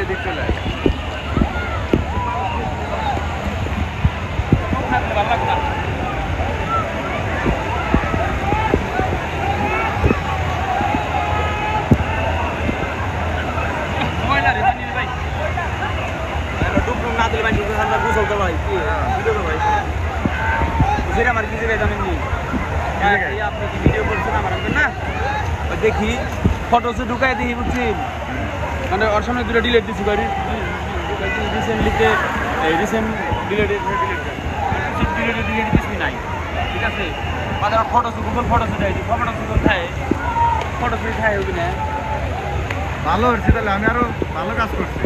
এদিক চলে আসে না দিলে ভাই গুছল তো ভাই কি ভাই সেটা আমার কিছু জানেন নি আপনি কি ভিডিও করছেন আমার না দেখি ফটোসে ঢুকাই দেখি বুঝছেন মানে ওর সামনে দুটো ডিলেট দিচ্ছি বাড়ি রিসেন্টলিতে রিসেন্ট ডিলেট কিছুই নাই ঠিক আছে মানে ফটোস গুগল ফটোসে দেয় ফটোস খায় ফটোসে খায় ওই না ভালো হচ্ছে তাহলে আমি আরো ভালো কাজ করছি